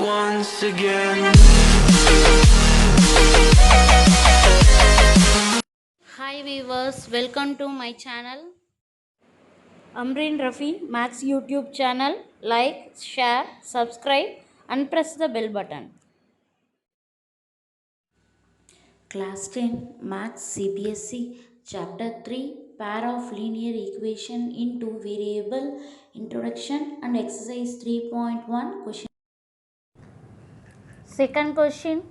once again. Hi viewers, welcome to my channel. Amreen Rafi, Max YouTube channel. Like, share, subscribe and press the bell button. Class 10 Max CBSE Chapter 3 Pair of linear equation in two variable introduction and exercise 3.1 question. Second question.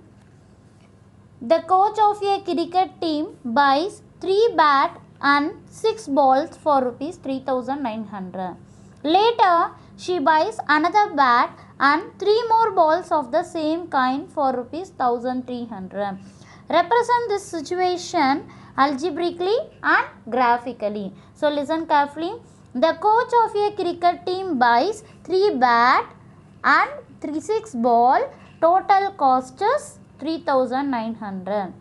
The coach of a cricket team buys 3 bat and 6 balls for rupees 3900. Later, she buys another bat and 3 more balls of the same kind for rupees 1300. Represent this situation algebraically and graphically. So listen carefully. The coach of a cricket team buys 3 bat and 6 ball. Total cost is 3900.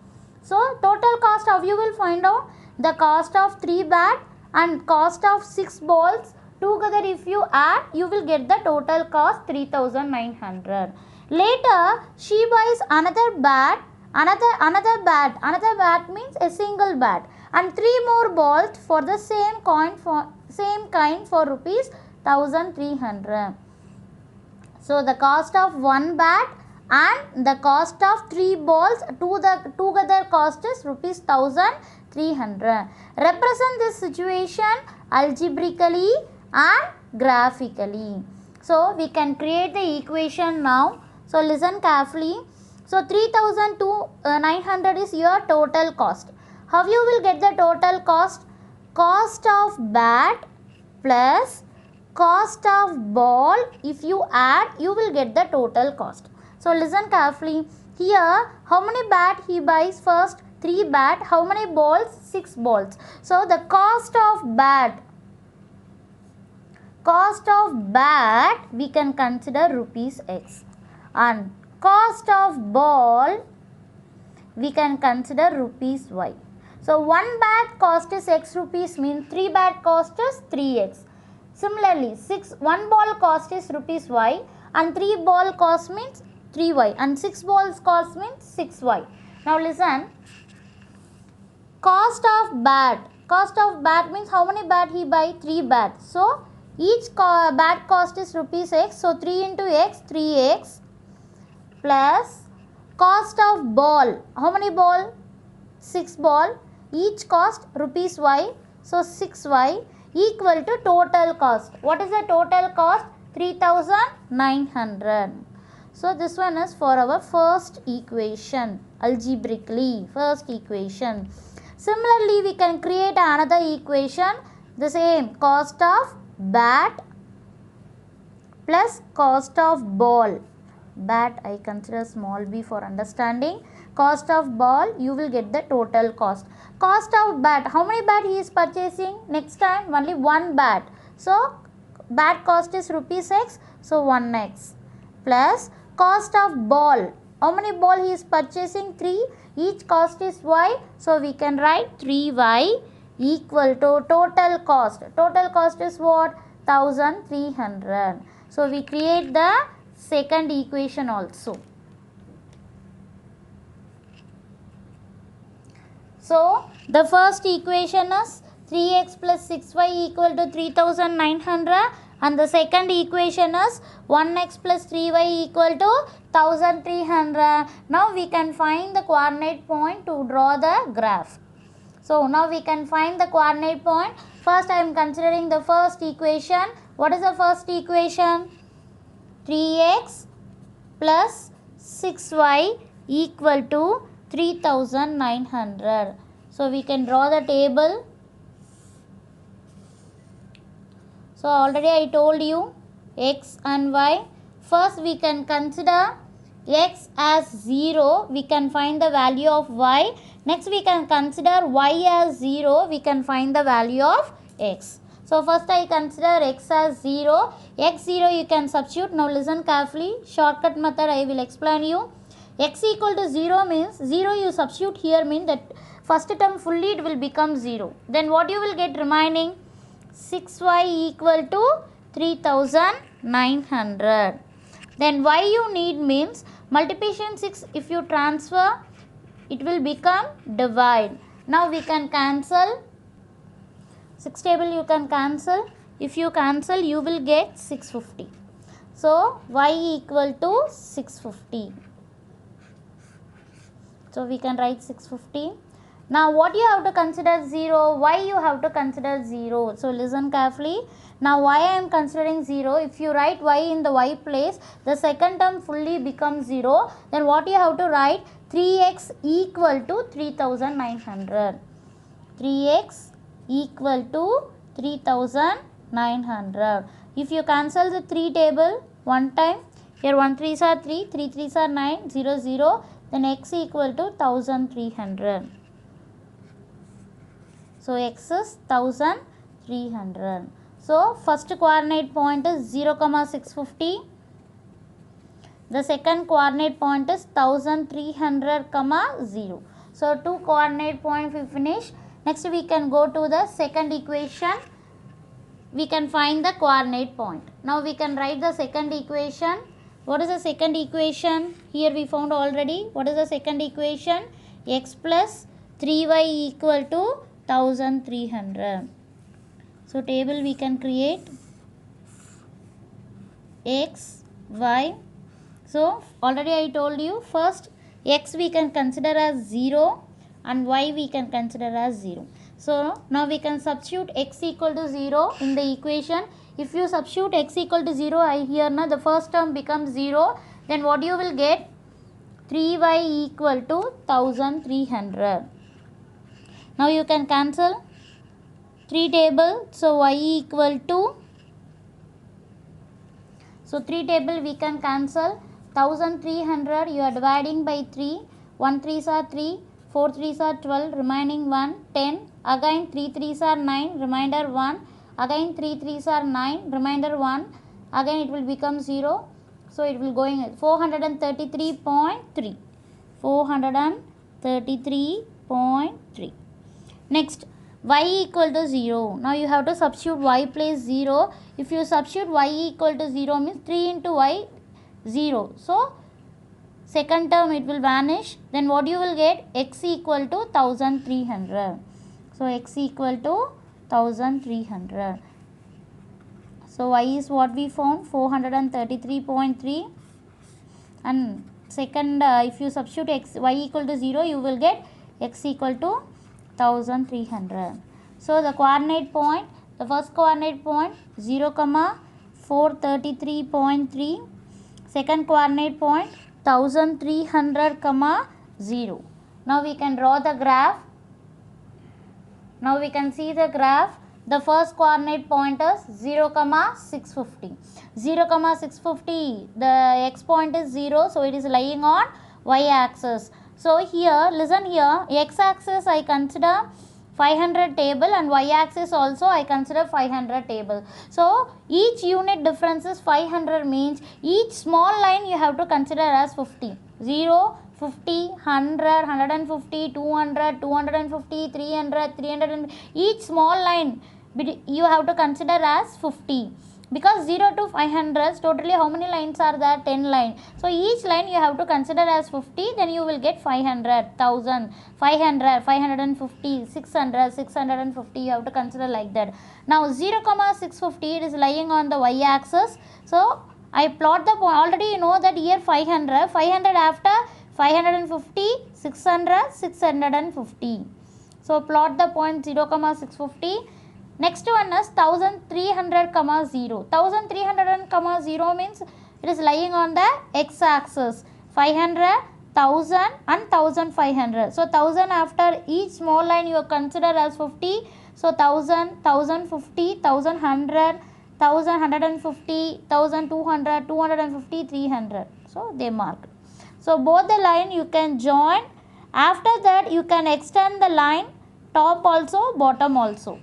So total cost, how you will find out? The cost of 3 bat and cost of 6 balls together, if you add, you will get the total cost 3900. Later she buys another bat, another bat means a single bat, and 3 more balls for the same kind for rupees 1300. So the cost of 1 bat and the cost of 3 balls together cost is rupees 1300. Represent this situation algebraically and graphically. So we can create the equation now. So listen carefully. So 3900 is your total cost. How you will get the total cost? Cost of bat plus cost of ball, if you add, you will get the total cost. So listen carefully. Here, how many bat he buys? First 3 bat. How many balls? 6 balls. So the cost of bat we can consider rupees X, and cost of ball we can consider rupees Y. So 1 bat cost is X rupees, means 3 bat cost is 3X. Similarly, 1 ball cost is rupees Y and 3 ball cost means 3Y and 6 balls cost means 6Y. Now listen. Cost of bat means how many bat he buy? 3 bats. So each bat cost is rupees X. So 3 into X, 3X plus cost of ball. How many ball? 6 ball. Each cost rupees Y. So 6Y equal to total cost. What is the total cost? 3900. So this one is for our first equation algebraically, first equation. Similarly, we can create another equation, the same, cost of bat plus cost of ball. Bat I consider small b for understanding. Cost of ball, you will get the total cost. Cost of bat, how many bat he is purchasing? Next time only 1 bat. So bat cost is rupees X, so 1X plus cost of ball. How many ball he is purchasing? 3. Each cost is Y, so we can write 3Y equal to total cost. Total cost is what? 1300. So we create the second equation also. So the first equation is 3x plus 6y equal to 3900, and the second equation is 1x plus 3y equal to 1300. Now we can find the coordinate point to draw the graph. So now we can find the coordinate point. First I am considering the first equation. What is the first equation? 3x plus 6y equal to 3900. So we can draw the table. So already I told you x and y. First we can consider x as 0. We can find the value of y. Next we can consider y as 0. We can find the value of x. So first I consider x as 0. X0 you can substitute. Now listen carefully. Shortcut method I will explain you. X equal to 0 means 0 you substitute here, means that first term fully it will become 0. Then what you will get remaining? 6y equal to 3900. Then why you need means multiplication 6 if you transfer it will become divide. Now we can cancel 6 table, you can cancel. If you cancel you will get 650. So y equal to 650. So we can write 650. Now what you have to consider 0? Why you have to consider 0? So listen carefully. Now why I am considering 0? If you write y in the y place, the second term fully becomes 0. Then what you have to write? 3x equal to 3900. 3x equal to 3900. If you cancel the 3 table one time, here 1 3s are 3, 3 3s are 9, 0 0, then x equal to 1300. So x is 1300. So first coordinate point is 0, 650. The second coordinate point is 1300, 0. So two coordinate point we finish. Next we can go to the second equation. We can find the coordinate point. Now we can write the second equation. What is the second equation? Here we found already. What is the second equation? X plus 3y equal to 1300. So table we can create x, y. So already I told you, first x we can consider as 0 and y we can consider as 0. So now we can substitute x equal to 0 in the equation. If you substitute x equal to 0, here now the first term becomes 0. Then what you will get? 3y equal to 1300. Now you can cancel 3 table. So y equal to, so 3 table we can cancel. 1300 you are dividing by 3. 1 3s are 3, 4 3s are 12, remaining 1, 10. Again 3 3s are 9, remainder 1. Again 3 3s are 9, remainder 1. Again it will become 0. So it will going 433.3. 433.3. Next, y equal to 0. Now you have to substitute y place 0. If you substitute y equal to 0 means 3 into y 0. So second term it will vanish. Then what you will get? X equal to 1300. So x equal to 1300. So y is what we found? 433.3. And second, if you substitute x, y equal to 0, you will get x equal to 1300. So the coordinate point, the first coordinate point 0, 433.3. Second coordinate point 1300, 0. Now we can draw the graph. Now we can see the graph. The first coordinate point is 0, 650. 0, 650. The x point is 0. So it is lying on y axis. So here, listen here. X axis I consider 500 table and y axis also I consider 500 table. So each unit difference is 500 means each small line you have to consider as 50. 0, 50, 100, 150, 200, 250, 300, 300. Each small line you have to consider as 50. Because 0 to 500, totally how many lines are there? 10 lines. So each line you have to consider as 50, then you will get 500, 1000, 500, 550, 600, 650. You have to consider like that. Now 0, 650, it is lying on the y axis. So I plot the point. Already you know that here 500, 500 after 550, 600, 650. So plot the point 0, 650. Next one is 1300, 0. 1300, 0 means it is lying on the x axis. 500, 1000 and 1500. So 1000 after each small line you consider as 50. So 1000, 1050, 1100, 1150, 1200, 250, 300. So they mark. So both the line you can join. After that you can extend the line top also, bottom also.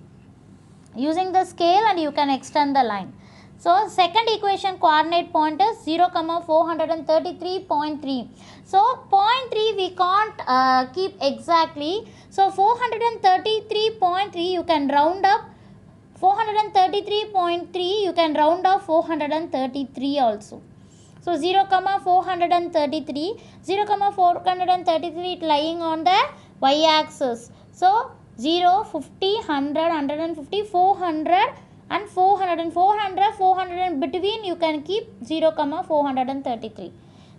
Using the scale and you can extend the line. So second equation coordinate point is 0, 433.3. So 0.3 we can't keep exactly. So 433.3 you can round up. 433.3 you can round off 433 also. So 0, 433. 0, 433 it lying on the y-axis. So 0, 50, 100, 150, 400 and 400 and 400, 400 and between you can keep 0, 433.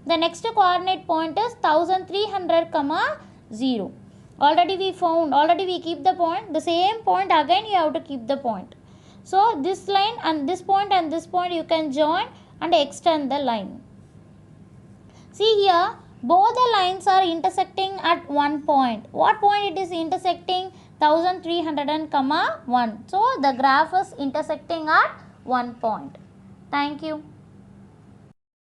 The next coordinate point is 1300, 0. Already we keep the point. The same point again you have to keep the point. So this line and this point you can join and extend the line. See here, both the lines are intersecting at one point. What point it is intersecting? 1300 and 1. So the graph is intersecting at one point. Thank you.